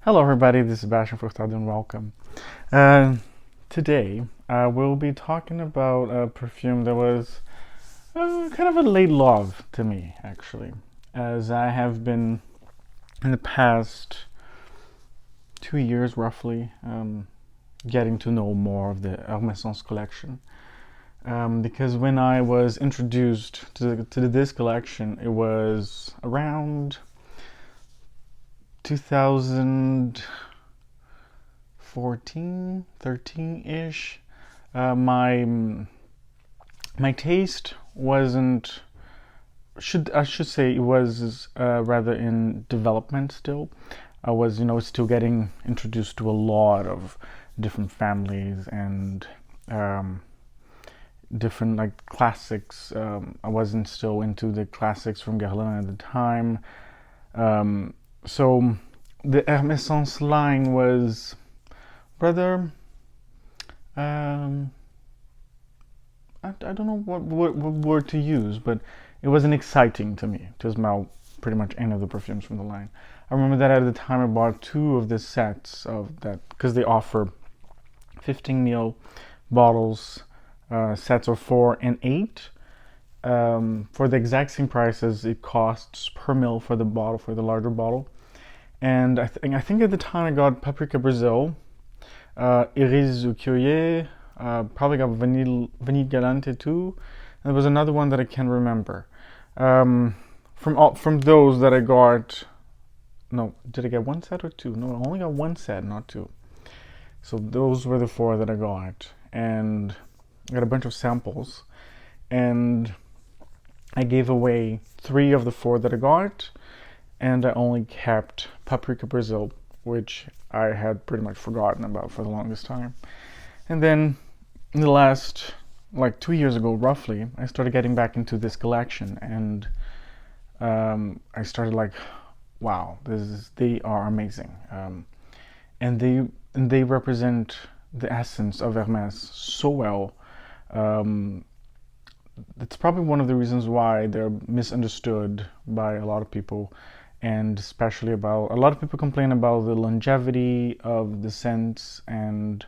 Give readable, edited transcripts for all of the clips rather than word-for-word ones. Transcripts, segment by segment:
Hello everybody, this is Sebastian Furtado and welcome. Uh, Today we'll be talking about a perfume that was kind of a late love to me actually, as I have been in the past 2 years roughly getting to know more of the Hermessence collection. Because when I was introduced to this collection, it was around 2014, 13-ish. My taste wasn't, I should say it was rather in development still. I was, still getting introduced to a lot of different families and different like classics. I wasn't still into the classics from Guerlain at the time. So the Hermessence line was rather, I don't know what word to use, but it wasn't exciting to me to smell pretty much any of the perfumes from the line. I remember that at the time I bought two of the sets of that because they offer 15 ml bottles, sets of 4 and 8. For the exact same price as it costs per mil for the bottle, for the larger bottle. And I think at the time I got Paprika Brazil, Iris Curie, probably got Vanille Galante too. And there was another one that I can't remember. From those that I got, no, did I get one set or two? No, I only got one set, not two. So those were the 4 that I got, and I got a bunch of samples, and I gave away 3 of the 4 that I got, and I only kept Paprika Brazil, which I had pretty much forgotten about for the longest time. And then in the last, like 2 years ago roughly, I started getting back into this collection, and I started like, wow, they are amazing. And they represent the essence of Hermès so well. It's probably one of the reasons why they're misunderstood by a lot of people, and especially about a lot of people complain about the longevity of the scents and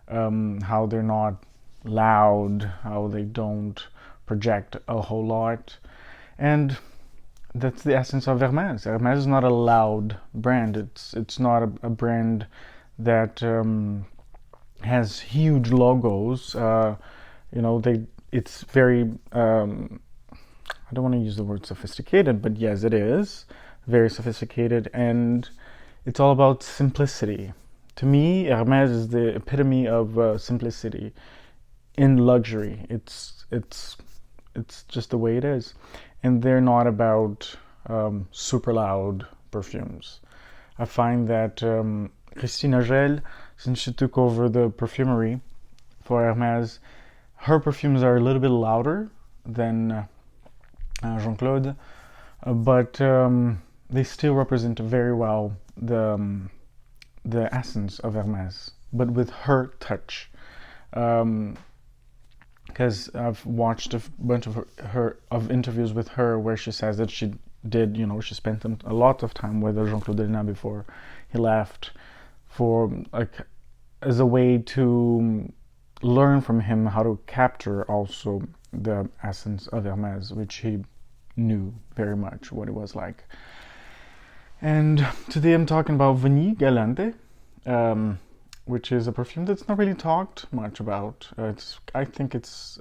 how they're not loud, how they don't project a whole lot. And that's the essence of Hermès. Hermès is not a loud brand. It's not a brand that has huge logos. It's very, I don't want to use the word sophisticated, but yes, it is very sophisticated, and it's all about simplicity. To me, Hermès is the epitome of simplicity in luxury. It's just the way it is, and they're not about super loud perfumes. I find that Christina Gel, since she took over the perfumery for Hermès, her perfumes are a little bit louder than Jean-Claude, but they still represent very well the essence of Hermès, but with her touch. Because I've watched a bunch of her interviews with her where she says that she did, she spent a lot of time with Jean-Claude Delna before he left, for like as a way to learn from him how to capture also the essence of Hermès, which he knew very much what it was like. And today I'm talking about Vanille Galante, which is a perfume that's not really talked much about. I think it's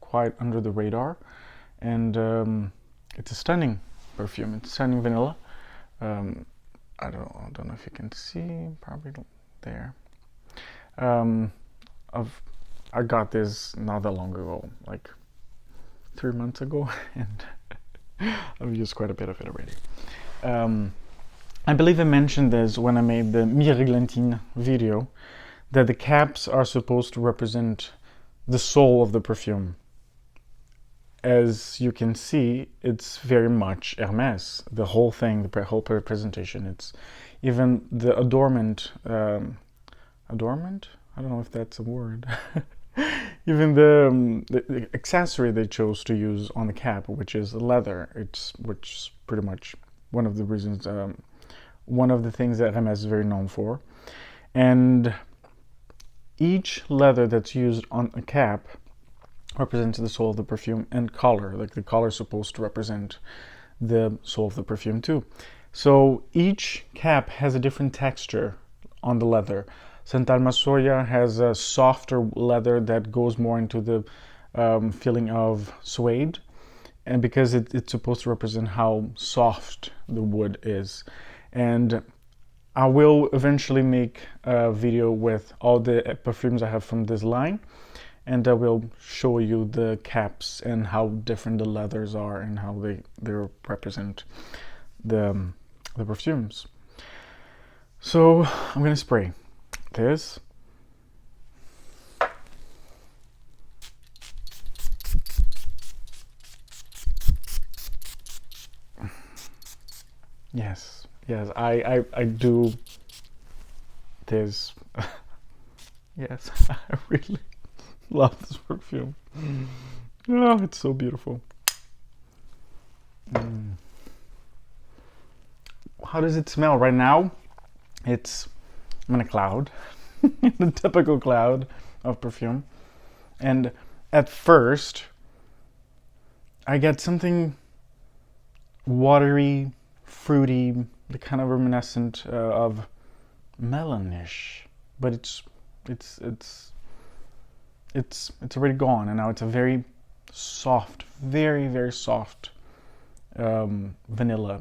quite under the radar, and it's a stunning perfume. It's stunning vanilla. I don't know if you can see, probably there. I got this not that long ago, like 3 months ago, and I've used quite a bit of it already. I believe I mentioned this when I made the Mireglantine video, that the caps are supposed to represent the soul of the perfume. As you can see, it's very much Hermès. The whole thing, the whole presentation. It's even the adornment. Adornment? I don't know if that's a word. Even the accessory they chose to use on the cap, which is leather. Which is pretty much one of the reasons one of the things that Hermès is very known for. And each leather that's used on a cap represents the soul of the perfume, and color, like the color is supposed to represent the soul of the perfume too. So each cap has a different texture on the leather. Santa Alma Soya has a softer leather that goes more into the feeling of suede, and because it's supposed to represent how soft the wood is. And I will eventually make a video with all the perfumes I have from this line, and I will show you the caps and how different the leathers are and how they represent the perfumes. So I'm gonna spray this. Yes, I do this. Yes, I really love this perfume. Oh, it's so beautiful. How does it smell right now? I'm in a cloud, the typical cloud of perfume. And at first, I get something watery, fruity, the kind of reminiscent of melonish, but it's already gone, and now it's a very soft, very soft vanilla.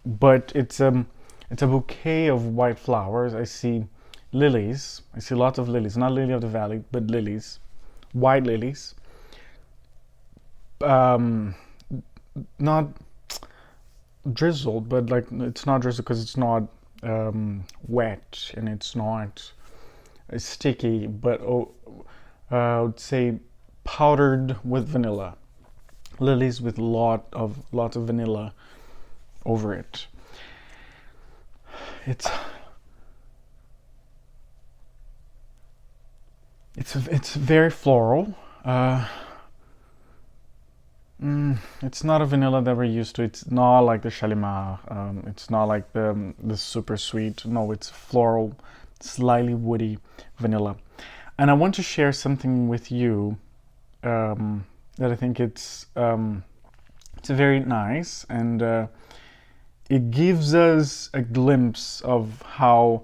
But it's a bouquet of white flowers. I see lilies. I see lots of lilies, not lily of the valley, but lilies, white lilies. Not drizzled, but like it's not drizzled because it's not wet and it's not sticky, but I would say powdered with vanilla. Lilies with lots of vanilla over it. It's very floral. It's not a vanilla that we're used to. It's not like the Shalimar. It's not like the super sweet. No, it's floral, slightly woody vanilla. And I want to share something with you that I think it's very nice, and it gives us a glimpse of how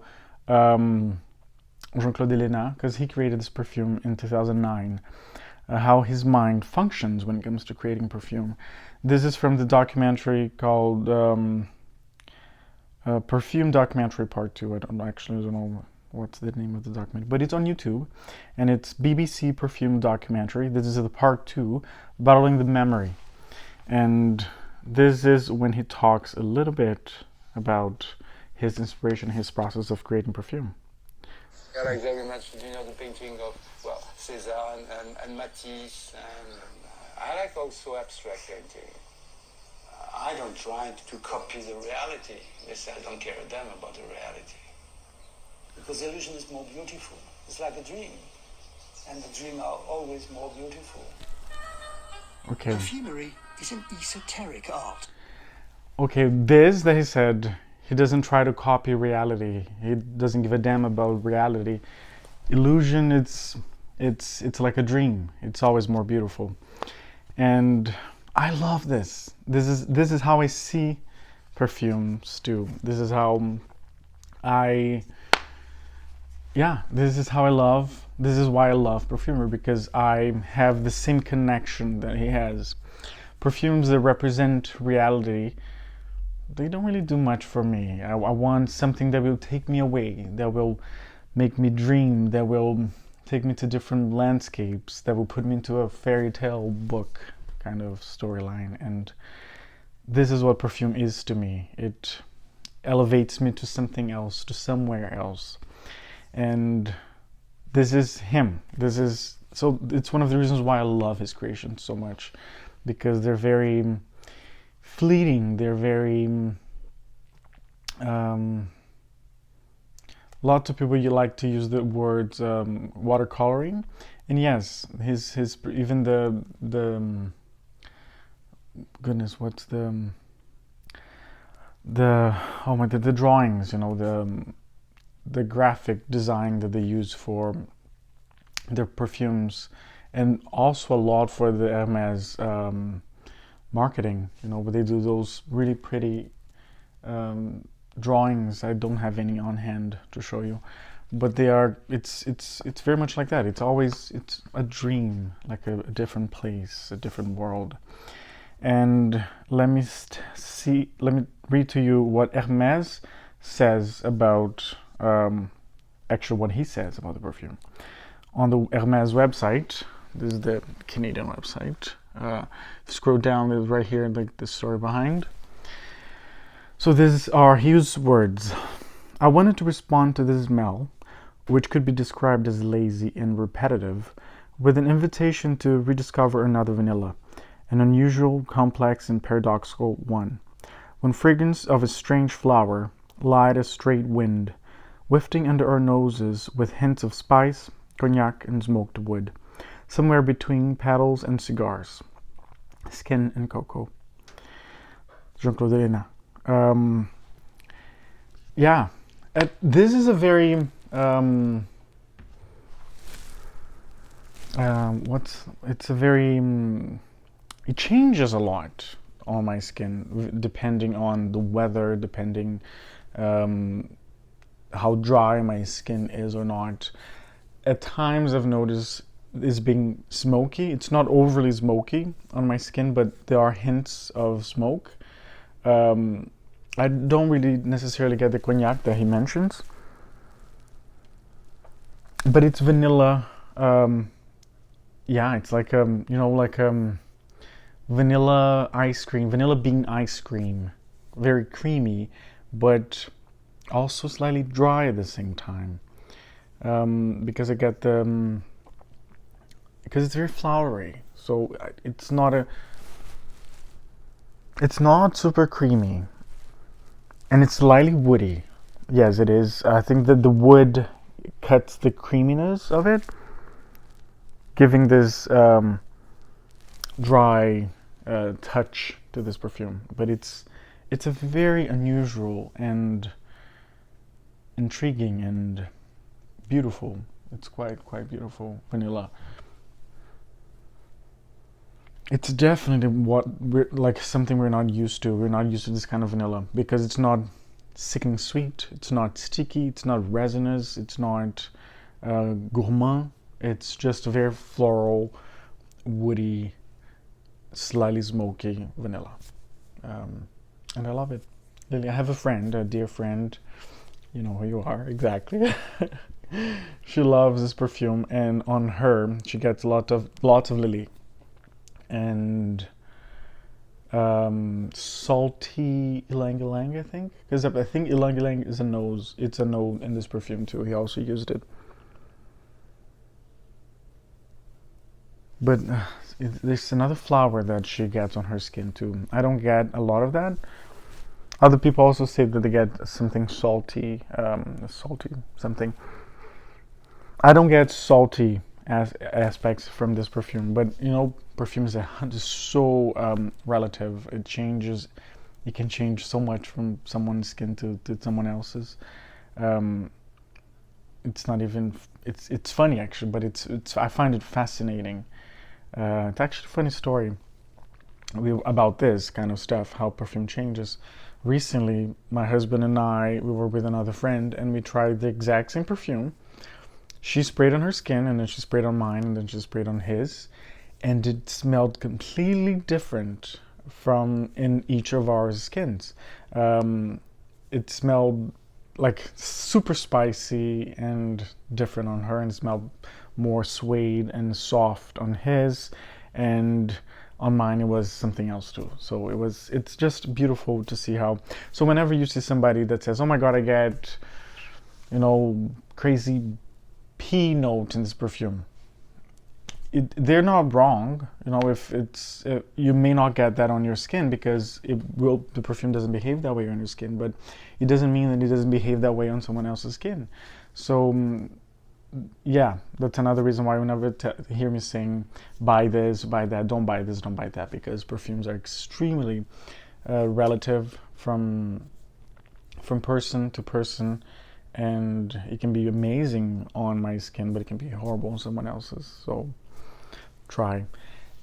Jean-Claude Ellena, because he created this perfume in 2009, how his mind functions when it comes to creating perfume. This is from the documentary called Perfume Documentary Part 2. I don't know what's the name of the documentary, but it's on YouTube, and it's BBC Perfume Documentary. This is the Part 2, Battling the Memory. And this is when he talks a little bit about his inspiration, his process of creating perfume. I like very much, the painting of, well, Cézanne and Matisse, and I like also abstract painting. I don't try to copy the reality. I don't care a damn about the reality. Because the illusion is more beautiful. It's like a dream. And the dreams are always more beautiful. Okay. Perfumery is an esoteric art. Okay, this that he said, he doesn't try to copy reality. He doesn't give a damn about reality. Illusion, it's like a dream. It's always more beautiful. And I love this. This is how I see perfumes too. This is how this is why I love perfumery, because I have the same connection that he has. Perfumes that represent reality, they don't really do much for me. I want something that will take me away, that will make me dream, that will take me to different landscapes, that will put me into a fairy tale book kind of storyline. And this is what perfume is to me. It elevates me to something else, to somewhere else. And this is him. So it's one of the reasons why I love his creations so much, because they're very fleeting. They're very lots of people, you like to use the words watercoloring, and yes, his even the goodness, what's the the the drawings, the graphic design that they use for their perfumes, and also a lot for the Hermès marketing. But they do those really pretty drawings. I don't have any on hand to show you, but they are. It's very much like that. It's a dream, like a different place, a different world. And let me read to you what Hermès says about actually what he says about the perfume on the Hermès website. This is the Canadian website. Scroll down, there's right here like the story behind. So these are his words. I wanted to respond to this smell, which could be described as lazy and repetitive, with an invitation to rediscover another vanilla, an unusual, complex, and paradoxical one. When fragrance of a strange flower, light as straight wind, wafting under our noses with hints of spice, cognac, and smoked wood, somewhere between petals and cigars, skin and cocoa. Jean-Claude Elena. Yeah, this is a very it changes a lot on my skin depending on the weather, depending how dry my skin is or not. At times I've noticed it's being smoky. It's not overly smoky on my skin, but there are hints of smoke. I don't really necessarily get the cognac that he mentions, but it's vanilla. It's like vanilla ice cream, vanilla bean ice cream, very creamy, but also slightly dry at the same time. Because I get because it's very flowery, so it's not super creamy, and it's slightly woody. Yes, it is. I think that the wood cuts the creaminess of it, giving this dry touch to this perfume. But it's a very unusual and intriguing and beautiful. It's quite beautiful vanilla. It's definitely something we're not used to. We're not used to this kind of vanilla because it's not sickening sweet. It's not sticky. It's not resinous. It's not gourmand. It's just very floral, woody, slightly smoky vanilla, and I love it. Lily, I have a friend, a dear friend. You know who you are exactly. She loves this perfume, and on her she gets lots of Lily. And salty ylang ylang, I think, because I think ylang ylang is a nose. It's a note in this perfume too. He also used it, but there's another flower that she gets on her skin too. I don't get a lot of that. Other people also say that they get something salty, something. I don't get salty aspects from this perfume, but perfumes are so relative. It changes. It can change so much from someone's skin to someone else's. It's not even. It's funny actually, but it's. I find it fascinating. It's actually a funny story about this kind of stuff. How perfume changes. Recently, my husband and I, we were with another friend, and we tried the exact same perfume. She sprayed on her skin, and then she sprayed on mine, and then she sprayed on his, and it smelled completely different from in each of our skins. It smelled like super spicy and different on her, and it smelled more suede and soft on his, and on mine it was something else too. So it's just beautiful to see how. So whenever you see somebody that says, "Oh my God, I get, crazy pea note in this perfume," they're not wrong. If you may not get that on your skin because the perfume doesn't behave that way on your skin, but it doesn't mean that it doesn't behave that way on someone else's skin. So yeah, that's another reason why you never hear me saying buy this, buy that, don't buy this, don't buy that, because perfumes are extremely relative from from person to person, and it can be amazing on my skin, but it can be horrible on someone else's. So try.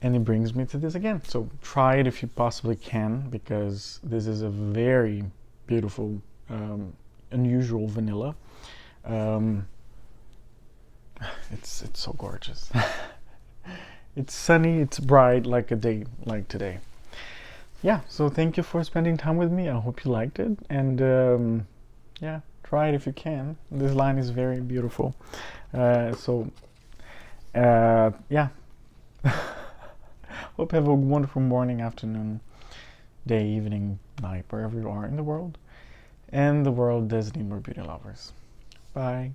And it brings me to this again. So try it if you possibly can, because this is a very beautiful, unusual vanilla. It's so gorgeous. It's sunny, it's bright, like a day like today. Yeah, so thank you for spending time with me. I hope you liked it, and yeah, try it if you can. This line is very beautiful. Yeah. Hope you have a wonderful morning, afternoon, day, evening, night, wherever you are in the world. And the world does need more beauty lovers. Bye.